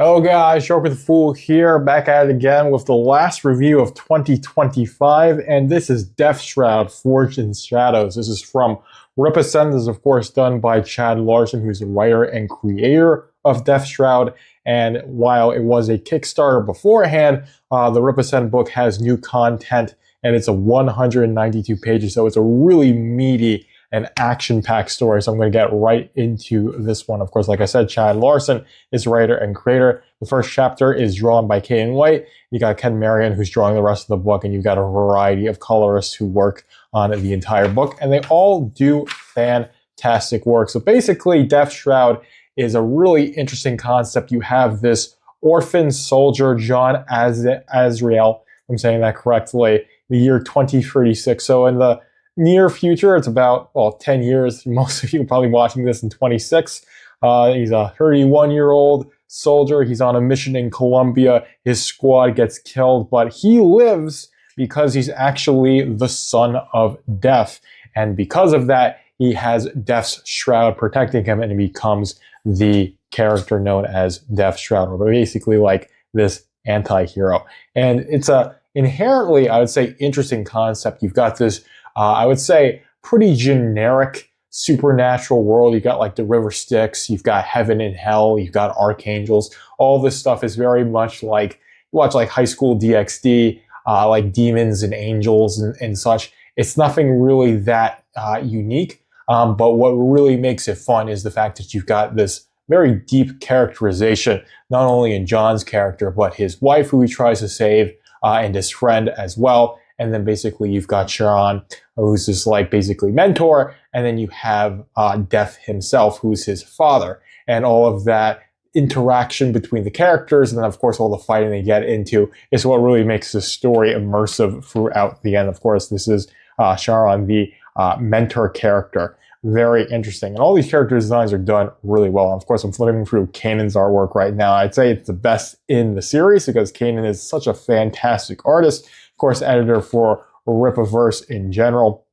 Hello guys, Sharp with the Fool here, back at it again with the last review of 2025, and this is Deathshroud, Forged in Shadows. This is from Rippasend. This is of course done by Chad Larson, who's the writer and creator of Deathshroud, and while it was a Kickstarter beforehand, the Rippasend book has new content, and it's a 192 pages, so it's a really meaty an action-packed story, so I'm going to get right into this one. Of course, like I said, Chad Larson is writer and creator. The first chapter is drawn by Kane White. You got Ken Marion, who's drawing the rest of the book, and you've got a variety of colorists who work on the entire book, and they all do fantastic work. So basically, Deathshroud is a really interesting concept. You have this orphan soldier, John Azrael, if I'm saying that correctly, the year 2036. So in the near future, it's about, 10 years. Most of you are probably watching this in 26. He's a 31-year-old soldier. He's on a mission in Colombia. His squad gets killed, but he lives because he's actually the son of Death. And because of that, he has Death's shroud protecting him, and he becomes the character known as Deathshroud, or basically like this anti-hero. And it's a inherently, I would say, interesting concept. You've got this I would say pretty generic supernatural world. You've got like the river Styx, you've got heaven and hell, you've got archangels. All this stuff is very much like, you watch like High School DxD, like demons and angels and such. It's nothing really that unique, but what really makes it fun is the fact that you've got this very deep characterization, not only in John's character, but his wife who he tries to save, and his friend as well. And then basically you've got Sharon, who's this like basically mentor. And then you have Death himself, who's his father. And all of that interaction between the characters, and then of course all the fighting they get into, is what really makes the story immersive throughout the end. Of course, this is Sharon, the mentor character. Very interesting. And all these character designs are done really well. And of course, I'm flipping through Kanan's artwork right now. I'd say it's the best in the series because Kanan is such a fantastic artist. Of course, editor for Rippaverse in general.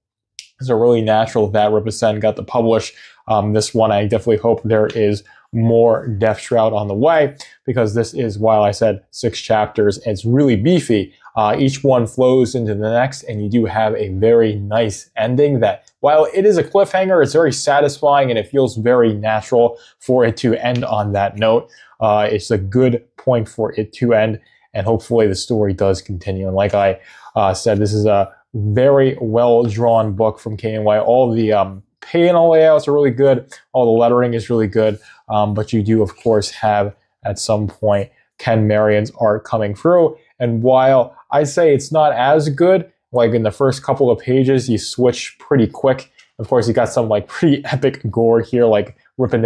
It's really natural that Rippasend got to publish this one. I definitely hope there is more Deathshroud on the way, because this is, while I said 6 chapters, it's really beefy. Each one flows into the next, and you do have a very nice ending that, while it is a cliffhanger, it's very satisfying, and it feels very natural for it to end on that note. It's a good point for it to end, and hopefully the story does continue. And like I said, this is a very well-drawn book from KNY. All the panel layouts are really good. All the lettering is really good. But you do, of course, have, at some point, Ken Marion's art coming through. And while I say it's not as good, like in the first couple of pages, you switch pretty quick. Of course, you got some like pretty epic gore here, like ripping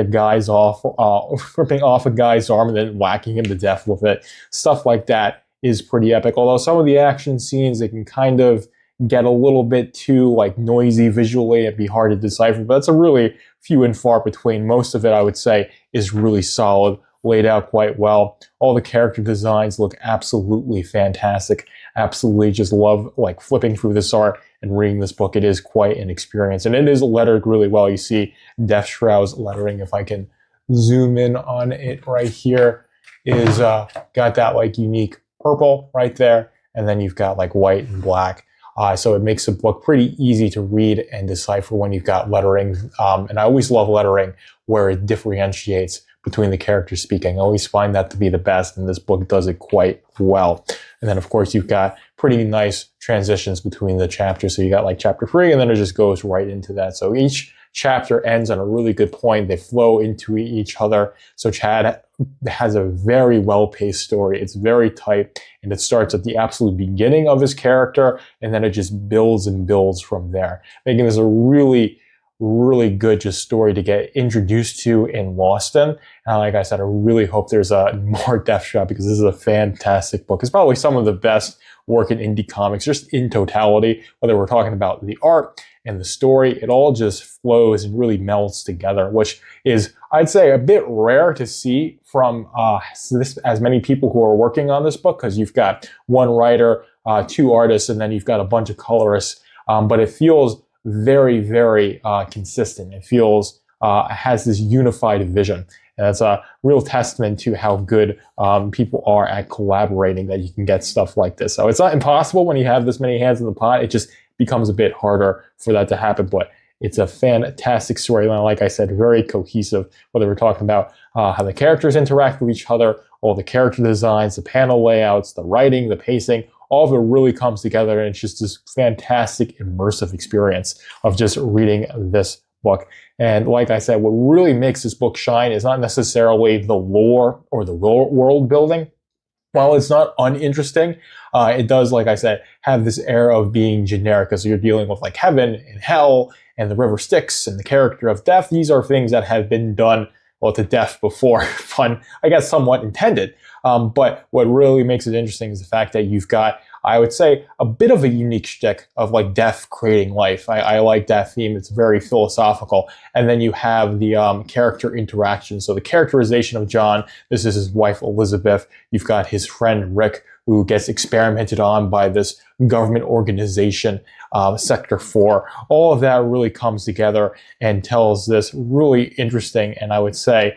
off a guy's arm and then whacking him to death with it. Stuff like that is pretty epic. Although some of the action scenes, they can kind of get a little bit too like noisy visually and be hard to decipher, but that's a really few and far between. Most of it, I would say, is really solid, laid out quite well. All the character designs look absolutely fantastic. Absolutely just love like flipping through this art and reading this book. It is quite an experience, and it is lettered really well. You see Deathshroud's lettering, if I can zoom in on it right here, is got that like unique purple right there, and then you've got like white and black. So it makes the book pretty easy to read and decipher when you've got lettering. And I always love lettering where it differentiates between the characters speaking. I always find that to be the best, and this book does it quite well. And then, of course, you've got pretty nice transitions between the chapters. So you got like chapter 3, and then it just goes right into that. So each chapter ends on a really good point. They flow into each other. So Chad has a very well-paced story. It's very tight, and it starts at the absolute beginning of his character, and then it just builds and builds from there, making this a really, really good just story to get introduced to in Lawston. And like I said, I really hope there's a more Deathshroud, because this is a fantastic book. It's probably some of the best work in indie comics, just in totality, whether we're talking about the art and the story. It all just flows and really melts together, which is, I'd say, a bit rare to see from as many people who are working on this book, because you've got one writer, 2 artists, and then you've got a bunch of colorists. But it feels very, very consistent. It feels has this unified vision. And that's a real testament to how good people are at collaborating, that you can get stuff like this. So it's not impossible when you have this many hands in the pot. It just becomes a bit harder for that to happen. But it's a fantastic storyline. Like I said, very cohesive, whether we're talking about how the characters interact with each other, all the character designs, the panel layouts, the writing, the pacing, all of it really comes together. And it's just this fantastic immersive experience of just reading this book. And like I said, what really makes this book shine is not necessarily the lore or the world building. While it's not uninteresting, it does, like I said, have this air of being generic, because you're dealing with like heaven and hell and the river Styx and the character of death. These are things that have been done, well, to death before, fun, I guess, somewhat intended. But what really makes it interesting is the fact that you've got, I would say, a bit of a unique shtick of like death creating life. I like that theme. It's very philosophical. And then you have the character interaction. So the characterization of John, this is his wife, Elizabeth. You've got his friend, Rick, who gets experimented on by this government organization, Sector 4. All of that really comes together and tells this really interesting and, I would say,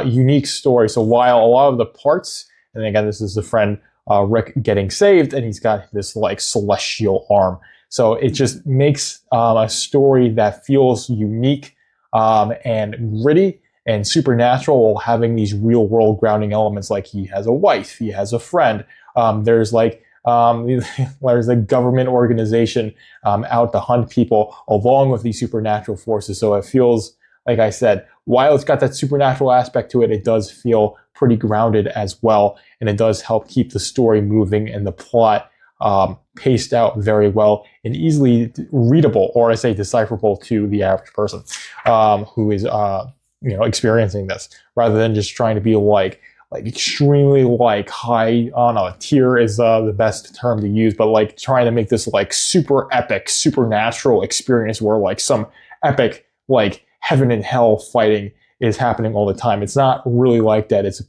unique story. So while a lot of the parts, and again, this is the friend Rick getting saved, and he's got this like celestial arm. So it just makes a story that feels unique and gritty and supernatural, while having these real world grounding elements. Like he has a wife, he has a friend. There's like there's a government organization out to hunt people along with these supernatural forces. So it feels, like I said, while it's got that supernatural aspect to it, it does feel pretty grounded as well. And it does help keep the story moving and the plot paced out very well and easily readable, or I say decipherable, to the average person who is experiencing this, rather than just trying to be like extremely like high, I don't know, tier is the best term to use, but like trying to make this like super epic supernatural experience where like some epic like heaven and hell fighting is happening all the time. It's not really like that. It's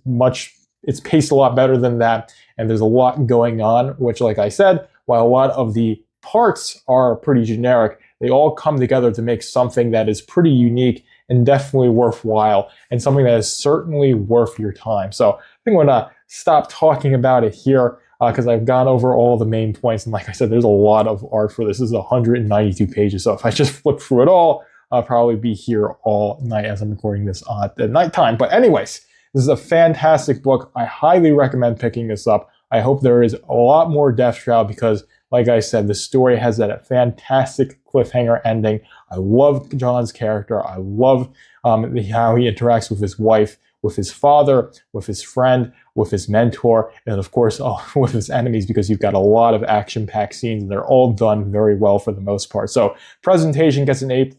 paced a lot better than that, and there's a lot going on, which, like I said, while a lot of the parts are pretty generic, they all come together to make something that is pretty unique and definitely worthwhile, and something that is certainly worth your time. So I think I'm going to stop talking about it here, because I've gone over all the main points. And like I said, there's a lot of art for this. This is 192 pages. So if I just flip through it all, I'll probably be here all night as I'm recording this at nighttime. But anyways, this is a fantastic book. I highly recommend picking this up. I hope there is a lot more Deathshroud, because, like I said, the story has that fantastic cliffhanger ending. I love John's character. I love how he interacts with his wife, with his father, with his friend, with his mentor, and of course, with his enemies, because you've got a lot of action-packed scenes, and they're all done very well for the most part. So presentation gets an A+.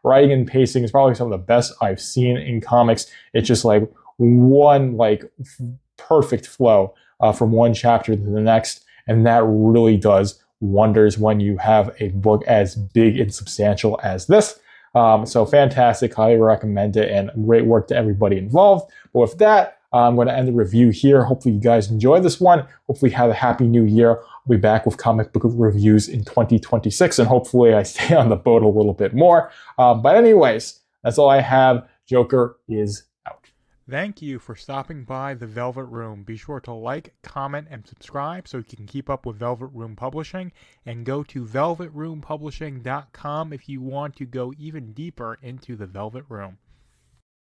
Writing and pacing is probably some of the best I've seen in comics. It's just like one like perfect flow from one chapter to the next, and that really does wonders when you have a book as big and substantial as this. So fantastic, highly recommend it, and great work to everybody involved. But with that, I'm going to end the review here. Hopefully you guys enjoyed this one. Hopefully have a happy new year. I'll be back with comic book reviews in 2026, and hopefully I stay on the boat a little bit more. But anyways, that's all I have. Joker is out. Thank you for stopping by the Velvet Room. Be sure to like, comment, and subscribe so you can keep up with Velvet Room Publishing, and go to velvetroompublishing.com if you want to go even deeper into the Velvet Room.